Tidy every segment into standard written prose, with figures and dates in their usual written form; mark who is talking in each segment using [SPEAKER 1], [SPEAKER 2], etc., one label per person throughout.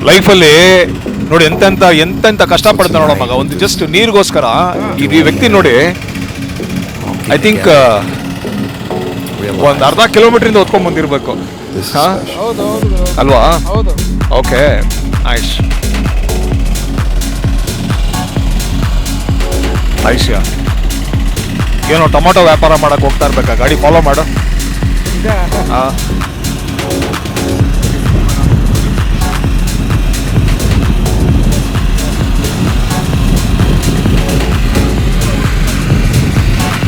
[SPEAKER 1] ಲೈಫಲ್ಲಿ ನೋಡಿ ಎಂತೆಂತ ಕಷ್ಟಪಡ್ತಾನೆ ನೋಡೋ ಮಗ. ಒಂದು ಜಸ್ಟ್ ನೀರಿಗೋಸ್ಕರ ಈ ವ್ಯಕ್ತಿ ನೋಡಿ ಐ ಥಿಂಕ್ ಒಂದು ಅರ್ಧ ಕಿಲೋಮೀಟರ್ ಇಂದ ಹೊತ್ಕೊಂಡ್ ಬಂದಿರ್ಬೇಕು ಅಲ್ವಾ? Okay nice nice. ಏನೋ ಟೊಮೊಟೊ ವ್ಯಾಪಾರ ಮಾಡಕ್ ಹೋಗ್ತಾ ಇರ್ಬೇಕಾ? ಗಾಡಿ ಫಾಲೋ ಮಾಡು.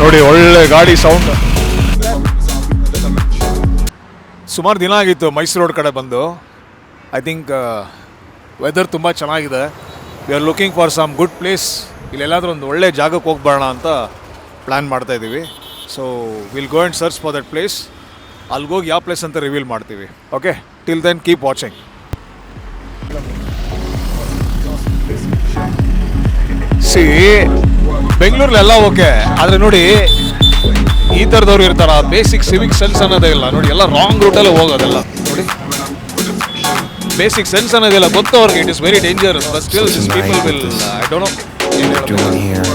[SPEAKER 1] ನೋಡಿ ಒಳ್ಳೆ ಗಾಡಿ ಸೌಂಡ್. ಸುಮಾರು ದಿನ ಆಗಿತ್ತು ಮೈಸೂರು ರೋಡ್ ಕಡೆ ಬಂದು. ಐ ಥಿಂಕ್ ವೆದರ್ ತುಂಬ ಚೆನ್ನಾಗಿದೆ. We are looking for some good place. ಇಲ್ಲೆಲ್ಲಾದ್ರೂ ಒಂದು ಒಳ್ಳೆ ಜಾಗಕ್ಕೆ ಹೋಗ್ಬರೋಣ ಅಂತ ಪ್ಲ್ಯಾನ್ ಮಾಡ್ತಾ ಇದ್ದೀವಿ. So will go and search for that place. ಅಲ್ಲಿಗೋಗಿ ಯಾವ ಪ್ಲೇಸ್ ಅಂತ ರಿವೀಲ್ ಮಾಡ್ತೀವಿ. Okay, till then keep watching. C ಬೆಂಗಳೂರಲ್ಲೆಲ್ಲ okay, ಆದರೆ ನೋಡಿ ಈ ಥರದವ್ರು ಇರ್ತಾರ, ಬೇಸಿಕ್ ಸಿವಿಕ್ ಸೆನ್ಸ್ ಅನ್ನೋದೇ ಇಲ್ಲ ನೋಡಿ. ಎಲ್ಲ ರಾಂಗ್ ರೂಟಲ್ಲೇ ಹೋಗೋದೆಲ್ಲ ನೋಡಿ. ಬೇಸಿಕ್ ಸೆನ್ಸ್ ಅನ್ನೋದಿಲ್ಲ ಗೊತ್ತು ಅವ್ರಿಗೆ. It is very dangerous, but still this people will I don't know
[SPEAKER 2] doing here,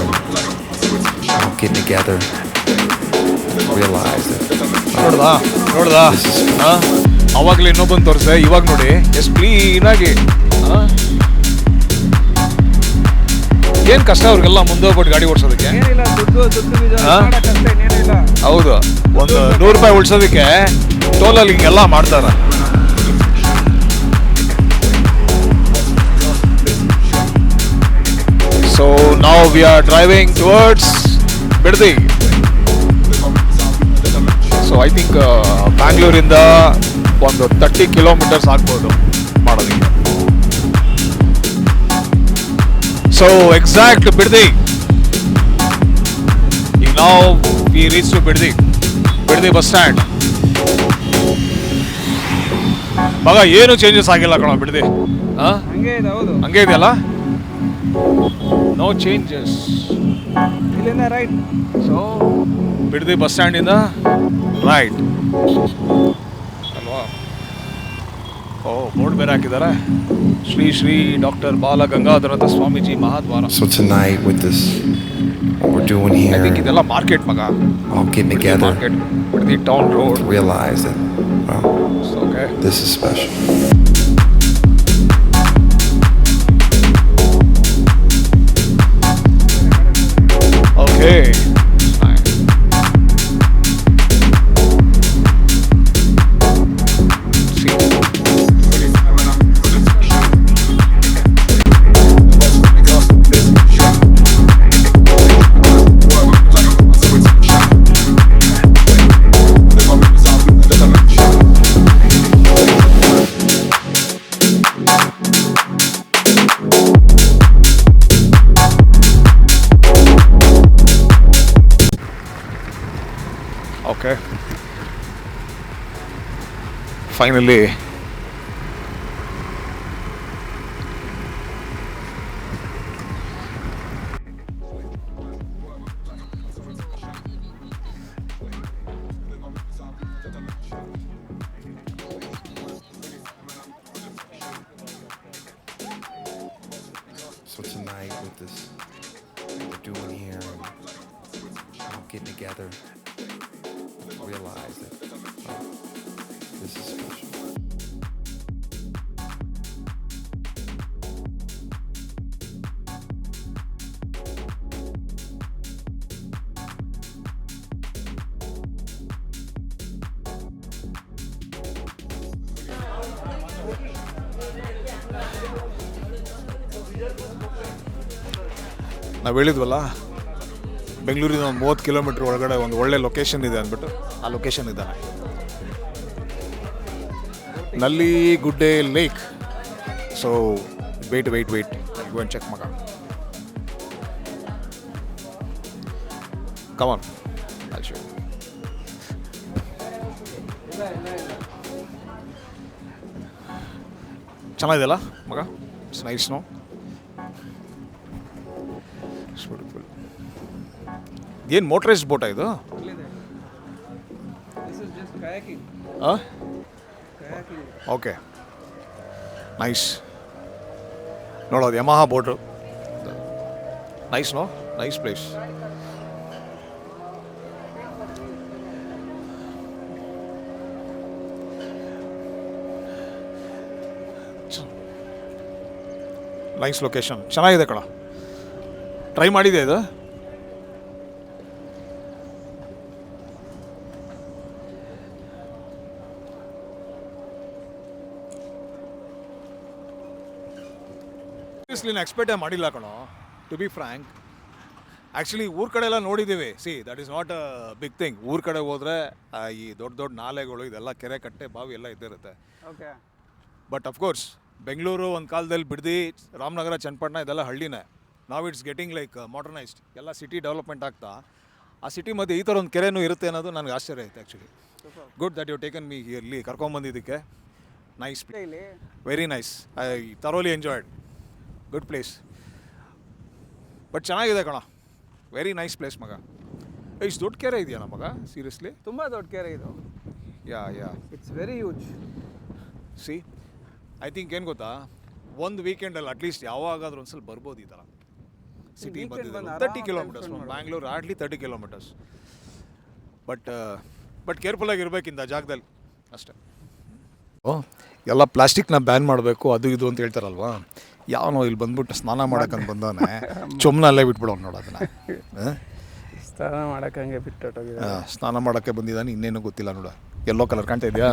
[SPEAKER 2] getting together, realize it.
[SPEAKER 1] ನೋಡ್ದಾ ಅವಾಗಲೇ ಇನ್ನೊಬ್ಬಂದು ತೋರಿಸೆ, ಇವಾಗ ನೋಡಿ ಎಷ್ಟು ಕ್ಲೀನಾಗಿ. ಏನು ಕಷ್ಟ ಅವ್ರಿಗೆಲ್ಲ ಮುಂದೆ ಹೋಗ್ಬಿಟ್ಟು ಗಾಡಿ ಓಡಿಸೋದಕ್ಕೆ. ಹೌದು, ಒಂದು 100 ರೂಪಾಯಿ ಉಳಿಸೋದಕ್ಕೆ ಟೋಲಲ್ಲಿ ಹಿಂಗೆಲ್ಲ ಮಾಡ್ತಾರೆ. So now we are driving towards Bidadi. So I think ಬ್ಯಾಂಗ್ಳೂರಿಂದ ಒಂದು 30 ಕಿಲೋಮೀಟರ್ಸ್ ಆಗ್ಬೋದು ಮಾಡೋದಕ್ಕೆ. So exact Bidadi. Now we reach to Bidadi bus stand. ಮಗ ಏನು ಚೇಂಜಸ್ ಆಗಿಲ್ಲ ಕಣ Bidadi. ಹಂಗೆ ಇದೆಯಲ್ಲ, ನೋ ಚೇಂಜಸ್.
[SPEAKER 3] ಇಲ್ಲಿಂದ right.
[SPEAKER 1] So Bidadi bus ಸ್ಟ್ಯಾಂಡಿಂದ right ಅಲ್ವಾ? ಓ ಬೋರ್ಡ್ ಬೇರೆ ಹಾಕಿದ್ದಾರೆ, Shri Shri doctor Balagangadhara Swamiji Mahadwara.
[SPEAKER 2] So tonight with this, what we're doing here,
[SPEAKER 1] I think ಇದೆಲ್ಲ ಮಾರ್ಕೆಟ್ ಮಗ.
[SPEAKER 2] all getting together,
[SPEAKER 1] Bidadi town road.
[SPEAKER 2] realize that, well,
[SPEAKER 1] Okay.
[SPEAKER 2] this is special.
[SPEAKER 1] Okay. Okay. Finally.
[SPEAKER 2] So tonight with this, what we're doing here, all getting together, realize that, well, this is special.
[SPEAKER 1] ನಾವು ಹೇಳಿದ್ವಲ್ಲ ಬೆಂಗಳೂರಿನ ಒಂದು 30 kilometre ಒಳಗಡೆ ಒಂದು ಒಳ್ಳೆ location ಇದೆ ಅಂದ್ಬಿಟ್ಟು, ಆ location ಇದ್ದಾನೆ ನಲ್ಲಿ ಗುಡ್ಡೆ lake. So wait go and check ಮಗ. ಕಮಾನ್ ಚೆನ್ನಾಗಿದೆಯಲ್ಲ ಮಗ? It's nice no? ಏನು ಮೋಟ್ರೈಸ್ಡ್ ಬೋಟಾ ಇದು? Okay nice. ನೋಡೋದು Yamaha boat. Nice no, nice place. Nice location, ಚೆನ್ನಾಗಿದೆ ಕಣ. ಟ್ರೈ ಮಾಡಿದೆ ಇದು. ಸೀರಿಯಸ್ಲಿ ನಾನು ಎಕ್ಸ್ಪೆಕ್ಟೇ ಮಾಡಿಲ್ಲ ಕಣೋ, ಟು ಬಿ ಫ್ರ್ಯಾಂಕ್. ಆ್ಯಕ್ಚುಲಿ ಊರ ಕಡೆ ಎಲ್ಲ ನೋಡಿದ್ದೀವಿ. See that is not a big thing. ಊರ ಕಡೆ ಹೋದರೆ ಈ ದೊಡ್ಡ ದೊಡ್ಡ ನಾಲೆಗಳು ಇದೆಲ್ಲ ಕೆರೆ ಕಟ್ಟೆ ಬಾವಿ ಎಲ್ಲ ಇದ್ದಿರುತ್ತೆ.
[SPEAKER 3] ಓಕೆ.
[SPEAKER 1] ಬಟ್ ಅಫ್ಕೋರ್ಸ್ ಬೆಂಗಳೂರು ಒಂದು ಕಾಲದಲ್ಲಿ ಬಿಡದಿ, ರಾಮನಗರ, ಚನ್ನಪಟ್ಟಣ ಇದೆಲ್ಲ ಹಳ್ಳಿನೇ. ನಾವ್ ಇಟ್ಸ್ ಗೆಟಿಂಗ್ ಲೈಕ್ ಮಾಡರ್ನೈಸ್ಡ್. ಎಲ್ಲ ಸಿಟಿ ಡೆವಲಪ್ಮೆಂಟ್ ಆಗ್ತಾ ಆ ಸಿಟಿ ಮಧ್ಯೆ ಈ ಥರ ಒಂದು ಕೆರೆನೂ ಇರುತ್ತೆ ಅನ್ನೋದು ನನಗೆ ಆಶ್ಚರ್ಯ ಆಯಿತು actually. Good that you taken me ಇಲ್ಲಿ ಕರ್ಕೊಂಬಂದಿದ್ದಕ್ಕೆ. ನೈಸ್,
[SPEAKER 3] ಇಲ್ಲಿ
[SPEAKER 1] very nice. I thoroughly enjoyed. Good place. But ಚೆನ್ನಾಗಿದೆ ಕಣ, ವೆರಿ ನೈಸ್ ಪ್ಲೇಸ್ ಮಗ. ಇಷ್ಟು ದೊಡ್ಡ ಕೆರೆ ಇದೆಯಾ ಮಗ, ಸೀರಿಯಸ್ಲಿ?
[SPEAKER 3] ತುಂಬ ದೊಡ್ಡ ಕೆರೆ ಇದು.
[SPEAKER 1] Yeah
[SPEAKER 3] it's very huge.
[SPEAKER 1] C I think ಏನು ಗೊತ್ತಾ, ಒಂದು ವೀಕೆಂಡಲ್ಲಿ ಅಟ್ಲೀಸ್ಟ್ ಯಾವಾಗಾದ್ರೂ ಒಂದು ಸ್ವಲ್ಪ ಬರ್ಬೋದು ಈ ಥರ ಸಿಟಿ ಬಂದಿದೆ. 30 kilometres from Bangalore, hardly 30 kilometres. But ಕೇರ್ಫುಲ್ಲಾಗಿ ಇರಬೇಕಿಂದ ಜಾಗದಲ್ಲಿ ಅಷ್ಟೇ. ಎಲ್ಲ ಪ್ಲಾಸ್ಟಿಕ್ನ ಬ್ಯಾನ್ ಮಾಡಬೇಕು ಅದು ಇದು ಅಂತ ಹೇಳ್ತಾರಲ್ವಾ. ಯಾವನೋ ಇಲ್ಲಿ ಬಂದ್ಬಿಟ್ಟು ಸ್ನಾನ ಮಾಡೋಕ್ಕಂತ ಬಂದವನೇ ಚೊಮ್ನಲ್ಲೇ ಬಿಟ್ಬಿಡೋನು ನೋಡು ಅದನ್ನು.
[SPEAKER 3] ಸ್ನಾನ ಮಾಡೋಕೆ ಹಂಗೆ ಬಿಟ್ಟೋಗಿದೆ.
[SPEAKER 1] ಸ್ನಾನ ಮಾಡೋಕ್ಕೆ ಬಂದಿದ್ದಾನೆ, ಇನ್ನೇನು ಗೊತ್ತಿಲ್ಲ ನೋಡು. ಯೆಲ್ಲೋ ಕಲರ್ ಕಾಣ್ತಾ ಇದೆಯಾ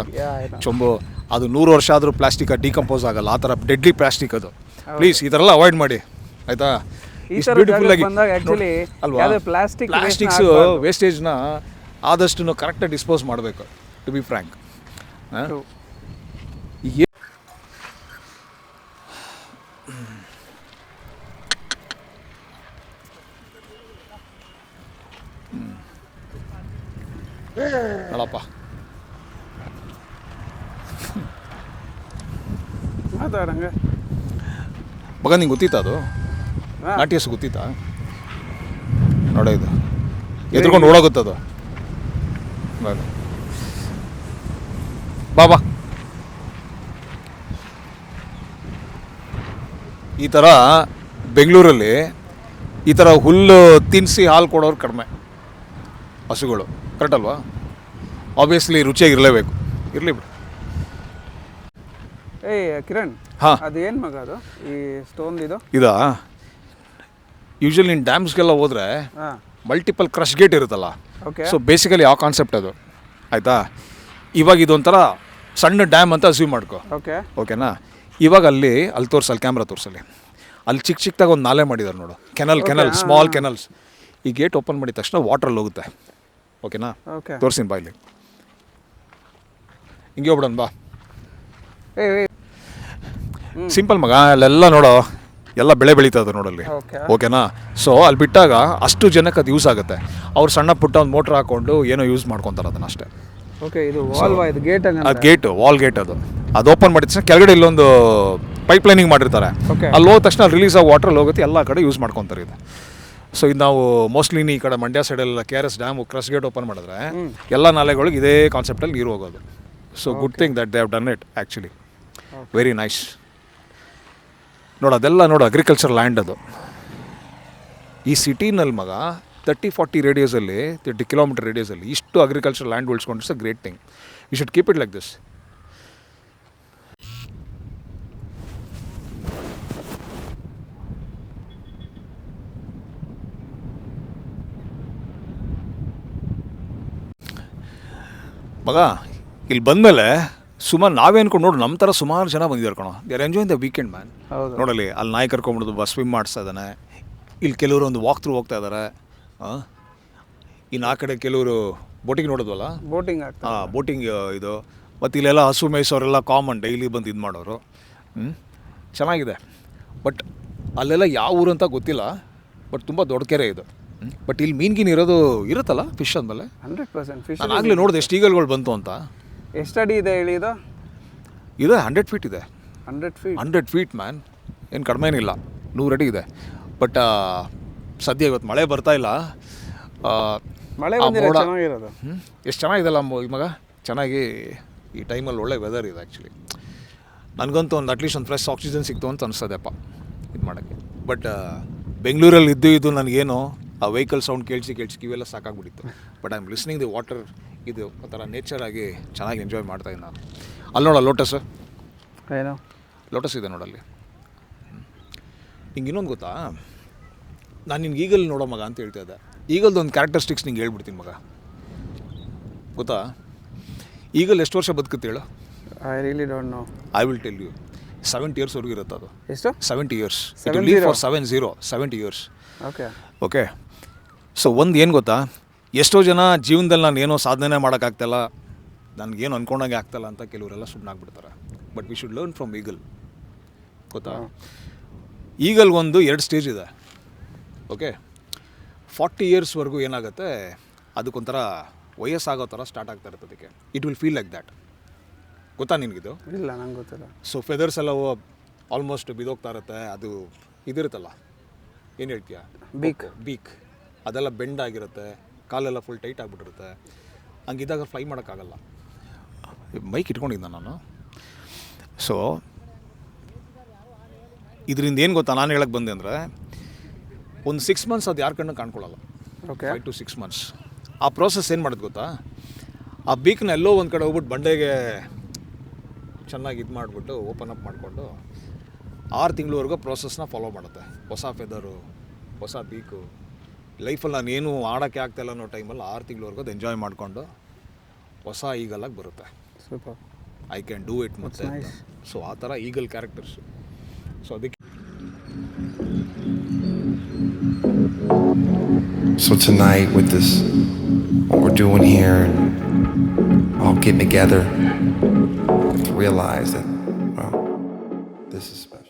[SPEAKER 1] ಚೊಂಬು. ಅದು 100 ವರ್ಷ ಆದರೂ ಪ್ಲಾಸ್ಟಿಕ್ ಡಿಕಂಪೋಸ್ ಆಗಲ್ಲ, ಆ ಥರ ಡೆಡ್ಲಿ ಪ್ಲಾಸ್ಟಿಕ್ ಅದು. ಪ್ಲೀಸ್ ಈ ಥರ ಎಲ್ಲ ಅವಾಯ್ಡ್ ಮಾಡಿ ಆಯಿತಾ. ಬ್ಯೂಟಿಫುಲ್ ಆಗಿ ಅಲ್ವಾ, ಪ್ಲಾಸ್ಟಿಕ್ಸ್ ವೇಸ್ಟೇಜ್ನ ಆದಷ್ಟು ಕರೆಕ್ಟಾಗಿ ಡಿಸ್ಪೋಸ್ ಮಾಡಬೇಕು, ಟು ಬಿ ಫ್ರ್ಯಾಂಕ್. ನೋಡಪ್ಪ
[SPEAKER 3] ಮಾತಾಡಂಗೆ
[SPEAKER 1] ಮಗ, ನಿಂಗೆ ಗೊತ್ತಿತ್ತಾ ಅದು ನಾಟ್ಯಸ್ ಗೊತ್ತಿತ್ತಾ? ನೋಡ ಇದು ಎದ್ಕೊಂಡು ಓಡೋಗುತ್ತದು. ಬಾಬಾ ಈ ಥರ ಬೆಂಗಳೂರಲ್ಲಿ ಈ ಥರ ಹುಲ್ಲು ತಿನ್ನಿಸಿ ಹಾಲು ಕೊಡೋರು ಕಡಿಮೆ, ಹಸುಗಳು. ಕರೆಕ್ಟ್ ಅಲ್ವಾ? ಆಬ್ವಿಯಸ್ಲಿ ರುಚಿಯಾಗಿರಲೇಬೇಕು. ಇರಲಿ ಬಿಡು.
[SPEAKER 3] ಕಿರಣ್,
[SPEAKER 1] ಹಾಂ,
[SPEAKER 3] ಅದು ಏನು ಮಗ ಅದು ಈ ಸ್ಟೋನ್
[SPEAKER 1] ಇದಾ? ಯೂಶಲಿ ನೀನು ಡ್ಯಾಮ್ಸ್ಗೆಲ್ಲ ಹೋದರೆ ಮಲ್ಟಿಪಲ್ ಕ್ರಶ್ ಗೇಟ್ ಇರುತ್ತಲ್ಲ. ಸೊ ಬೇಸಿಕಲಿ ಆ ಕಾನ್ಸೆಪ್ಟ್ ಅದು, ಆಯಿತಾ? ಇವಾಗ ಇದೊಂಥರ ಸಣ್ಣ ಡ್ಯಾಮ್ ಅಂತ ಅಸ್ಯೂಮ್ ಮಾಡ್ಕೊ. ಓಕೆನಾ? ಇವಾಗ ಅಲ್ಲಿ ತೋರಿಸಲ್ಲಿ, ಕ್ಯಾಮ್ರಾ ತೋರಿಸಲ್ಲಿ, ಅಲ್ಲಿ ಚಿಕ್ಕದಾಗಿ ಒಂದು ನಾಲೆ ಮಾಡಿದ್ದಾರೆ ನೋಡು. Canal small canals. ಈ ಗೇಟ್ ಓಪನ್ ಮಾಡಿದ ತಕ್ಷಣ ವಾಟ್ರಲ್ಲಿ ಹೋಗುತ್ತೆ. ಓಕೆನಾ? ತೋರಿಸ್ತೀನಿ ಬಾ, ಇಲ್ಲಿ ಹಿಂಗೆ ಹೋಗ್ಬಿಡೋಣ ಬಾ. ಸಿಂಪಲ್ ಮಗ, ಅಲ್ಲೆಲ್ಲ ನೋಡೋ ಎಲ್ಲ ಬೆಳೆ ಬೆಳೀತದೆ ನೋಡಲ್ಲಿ. ಓಕೆನಾ? ಸೊ ಅಲ್ಲಿ ಬಿಟ್ಟಾಗ ಅಷ್ಟು ಜನಕ್ಕೆ ಅದು ಯೂಸ್ ಆಗುತ್ತೆ. ಅವ್ರು ಸಣ್ಣ ಪುಟ್ಟ ಒಂದು ಮೋಟ್ರ್ ಹಾಕ್ಕೊಂಡು ಏನೋ ಯೂಸ್ ಮಾಡ್ಕೊತಾರೆ ಅದನ್ನ ಅಷ್ಟೇ. ಗೇಟ್, ವಾಲ್ ಗೇಟ್ ಅದು ಓಪನ್ ಮಾಡಿದ ತಕ್ಷಣ ಕೆಳಗಡೆ ಇಲ್ಲೊಂದು ಪೈಪ್ ಲೈನಿಂಗ್ ಮಾಡಿರ್ತಾರೆ. ಅಲ್ಲಿ ಹೋದ ತಕ್ಷಣ ರಿಲೀಸ್ ಆಗಿ ವಾಟ್ರಲ್ಲಿ ಹೋಗುತ್ತೆ, ಎಲ್ಲ ಕಡೆ ಯೂಸ್ ಮಾಡ್ಕೊತಾರೆ ಇದು. ಸೊ ಇದು ನಾವು ಮೋಸ್ಟ್ಲಿ ಈ ಕಡೆ ಮಂಡ್ಯ ಸೈಡೆಲ್ಲ KRS dam crush gate open ಮಾಡಿದ್ರೆ ಎಲ್ಲ ನಾಲೆಗಳಿಗೆ ಇದೇ ಕಾನ್ಸೆಪ್ಟಲ್ಲಿ ನೀರು ಹೋಗೋದು. So good thing that they have done it actually. Very nice. ನೋಡು ಅದೆಲ್ಲ ನೋಡು ಅಗ್ರಿಕಲ್ಚರ್ ಲ್ಯಾಂಡ್ ಅದು. ಈ ಸಿಟಿನಲ್ಲಿ ಮಗ 30-40 ರೇಡಿಯಸಲ್ಲಿ, 30 ಕಿಲೋಮೀಟರ್ ರೇಡಿಯಸಲ್ಲಿ ಇಷ್ಟು ಅಗ್ರಿಕಲ್ಚರ್ ಲ್ಯಾಂಡ್ ಉಳಿಸ್ಕೊಂಡು it's a great thing. You should keep it like this. ಮಗ ಇಲ್ಲಿ ಬಂದಮೇಲೆ ಸುಮಾರು ನಾವೇ ಅನ್ಕೊಂಡು ನೋಡು, ನಮ್ಮ ಥರ ಸುಮಾರು ಜನ ಬಂದಿದ್ದಾರೆ ಕಣೋ. They are enjoying the weekend man. ನೋಡಲಿ ಅಲ್ಲಿ ನಾಯಿ ಕರ್ಕೊಂಬಿಡೋದು, ಸ್ವಿಮ್ ಮಾಡಿಸ್ತಾ ಇದ್ದಾನೆ. ಇಲ್ಲಿ ಕೆಲವರು ಒಂದು ವಾಕ್ ಥ್ರೂ ಹೋಗ್ತಾ ಇದ್ದಾರೆ. ಇನ್ನು ಆ ಕಡೆ ಕೆಲವರು ಬೋಟಿಂಗ್ ನೋಡೋದ್ವಲ್ಲ, ಬೋಟಿಂಗ್ ಇದು. ಮತ್ತು ಇಲ್ಲೆಲ್ಲ ಹಸು ಮೇಯಿಸೋರೆಲ್ಲ ಕಾಮನ್ ಡೈಲಿ ಬಂದು ಇದು ಮಾಡೋರು. ಚೆನ್ನಾಗಿದೆ. ಬಟ್ ಅಲ್ಲೆಲ್ಲ ಯಾವ ಊರು ಅಂತ ಗೊತ್ತಿಲ್ಲ, ಬಟ್ ತುಂಬ ದೊಡ್ಡ ಕೆರೆ ಇದು. ಬಟ್ ಇಲ್ಲಿ ಮೀನ್ಗಿನ್ ಇರೋದು ಇರುತ್ತಲ್ಲ, ಫಿಶ್ ಅಂದಮೇಲೆ
[SPEAKER 3] 100% ಫಿಶ್.
[SPEAKER 1] ನಾನು ಆಗಲೇ ನೋಡಿದೆ ಎಷ್ಟು ಈಗಲ್ಗಳು ಬಂತು ಅಂತ.
[SPEAKER 3] ಎಷ್ಟು ಅಡಿ ಇದೆ ಹೇಳಿ ಇದು?
[SPEAKER 1] 100 ಫೀಟ್ ಇದೆ. 100 ಫೀಟ್ ಮ್ಯಾನ್, ಏನು ಕಡಿಮೆ ಏನಿಲ್ಲ, 100 ಅಡಿ ಇದೆ. ಬಟ್ ಸದ್ಯ ಇವತ್ತು ಮಳೆ ಬರ್ತಾ ಇಲ್ಲ.
[SPEAKER 3] ಮಳೆ ಚೆನ್ನಾಗಿರೋದು.
[SPEAKER 1] ಎಷ್ಟು ಚೆನ್ನಾಗಿದೆಲ್ಲ ಮಗ, ಚೆನ್ನಾಗಿ ಈ ಟೈಮಲ್ಲಿ ಒಳ್ಳೆ ವೆದರ್ ಇದೆ ಆ್ಯಕ್ಚುಲಿ. ನನಗಂತೂ ಒಂದು ಅಟ್ಲೀಸ್ಟ್ ಒಂದು ಫ್ರೆಶ್ ಆಕ್ಸಿಜನ್ ಸಿಕ್ತು ಅಂತ ಅನಿಸ್ತದೆಪ್ಪ. ಇದು ಮಾಡೋಕ್ಕೆ. ಬಟ್ ಬೆಂಗಳೂರಲ್ಲಿ ಇದ್ದು ನನಗೇನು ಆ vehicle sound ಕೇಳಿಸಿ ಕಿವೆಲ್ಲ ಸಾಕಾಗ್ಬಿಟ್ಟಿತ್ತು. But I am listening the water, ಇದು ಒಂಥರ ನೇಚರಾಗಿ ಚೆನ್ನಾಗಿ ಎಂಜಾಯ್ ಮಾಡ್ತಾಯಿದ್ದೆ ನಾನು. ಅಲ್ಲಿ ನೋಡ ಲೋಟಸ್,
[SPEAKER 3] ಏನು
[SPEAKER 1] ಲೋಟಸ್ ಇದೆ ನೋಡಲ್ಲಿ. ನಿಂಗೆ ಇನ್ನೊಂದು ಗೊತ್ತಾ, ನಾನು ನಿನ್ಗೆ ಈಗಲ್ ನೋಡೋ ಮಗ ಅಂತ ಹೇಳ್ತಾ ಇದ್ದೆ. ಈಗಲ್ದು ಒಂದು ಕ್ಯಾರೆಕ್ಟರಿಸ್ಟಿಕ್ಸ್ ನಿಂಗೆ ಹೇಳ್ಬಿಡ್ತೀನಿ ಮಗ, ಗೊತ್ತಾ? ಈಗಲ್ ಎಷ್ಟು ವರ್ಷ ಬದುಕುತ್ತೆ ಹೇಳು?
[SPEAKER 3] I really don't know.
[SPEAKER 1] I will tell you. 70 yearsವರೆಗೂ ಇರುತ್ತೆ ಅದು.
[SPEAKER 3] ಎಷ್ಟು?
[SPEAKER 1] 70 years.
[SPEAKER 3] 70?
[SPEAKER 1] For 70 years.
[SPEAKER 3] Okay.
[SPEAKER 1] Okay. So ಒಂದು ಏನು ಗೊತ್ತಾ, ಎಷ್ಟೋ ಜನ ಜೀವನದಲ್ಲಿ ನಾನು ಏನೋ ಸಾಧನೆ ಮಾಡೋಕ್ಕಾಗ್ತಾಯಿಲ್ಲ, ನನಗೇನು ಅಂದ್ಕೊಂಡಂಗೆ ಆಗ್ತಾಯಿಲ್ಲ ಅಂತ ಕೆಲವರೆಲ್ಲ ಸುಮ್ಮನಾಗ್ಬಿಡ್ತಾರೆ. But we should learn from eagle, ಗೊತ್ತಾ? ಈಗಲ್ಗೊಂದು 2 ಸ್ಟೇಜ್ ಇದೆ. ಓಕೆ. 40 yearsವರೆಗೂ ಏನಾಗುತ್ತೆ, ಅದಕ್ಕೊಂಥರ ವಯಸ್ಸಾಗೋ ಥರ ಸ್ಟಾರ್ಟ್ ಆಗ್ತಾ ಇರುತ್ತೆ ಅದಕ್ಕೆ. It will feel like that. ಗೊತ್ತಾ ನಿನಗಿದು?
[SPEAKER 3] ಇಲ್ಲ, ನಂಗೆ ಗೊತ್ತಿಲ್ಲ.
[SPEAKER 1] ಸೊ ಫೆದರ್ಸ್ ಎಲ್ಲ ಆಲ್ಮೋಸ್ಟ್ ಬಿದೋಗ್ತಾ ಇರುತ್ತೆ. ಅದು ಇದಿರುತ್ತಲ್ಲ, ಏನು ಹೇಳ್ತೀಯ, ಬೀಕ್ ಅದೆಲ್ಲ ಬೆಂಡ್ ಆಗಿರುತ್ತೆ, ಕಾಲೆಲ್ಲ ಫುಲ್ ಟೈಟ್ ಆಗಿಬಿಟ್ಟಿರುತ್ತೆ. ಹಂಗಿದ್ದಾಗ ಫ್ಲೈ ಮಾಡೋಕ್ಕಾಗಲ್ಲ. ಮೈಕ್ ಇಟ್ಕೊಂಡಿದ್ದೆ ನಾನು. ಸೊ ಇದರಿಂದ ಏನು ಗೊತ್ತಾ ನಾನು ಹೇಳಕ್ಕೆ ಬಂದೆ ಅಂದರೆ, ಒಂದು 6 months ಅದು ಯಾರ ಕಣ್ಣು ಕಾಣ್ಕೊಳ್ಳಲ್ಲ.
[SPEAKER 3] ಓಕೆ.
[SPEAKER 1] 5 to 6 months. ಆ ಪ್ರೋಸೆಸ್ ಏನು ಮಾಡೋದು ಗೊತ್ತಾ, ಆ ಬೀಕ್ನ ಎಲ್ಲೋ ಒಂದು ಕಡೆ ಹೋಗ್ಬಿಟ್ಟು ಬಂಡೆಗೆ ಚೆನ್ನಾಗಿ ಇದು ಮಾಡಿಬಿಟ್ಟು ಓಪನ್ ಅಪ್ ಮಾಡಿಕೊಂಡು 6 ತಿಂಗಳವರೆಗೂ ಪ್ರೋಸೆಸ್ನ ಫಾಲೋ ಮಾಡುತ್ತೆ. ಹೊಸ ಫೆದರು, ಹೊಸ ಬೀಕು. ಲೈಫಲ್ಲಿ ನಾನೇನು ಆಡೋಕ್ಕೆ ಆಗ್ತಾಯಿಲ್ಲ ಅನ್ನೋ ಟೈಮಲ್ಲಿ 6 ತಿಂಗಳವರೆಗೂ ಅದು ಎಂಜಾಯ್ ಮಾಡಿಕೊಂಡು ಹೊಸ ಈಗಲಾಗಿ ಬರುತ್ತೆ.
[SPEAKER 3] Super.
[SPEAKER 1] I can do it ಮತ್ತೆ. ಸೊ ಆ ಥರ ಈಗಲ್ ಕ್ಯಾರೆಕ್ಟರ್ಸು. ಸೊ ಅದಕ್ಕೆ
[SPEAKER 2] So tonight with this, what we're doing here, and all getting together to realize that, well, this is special.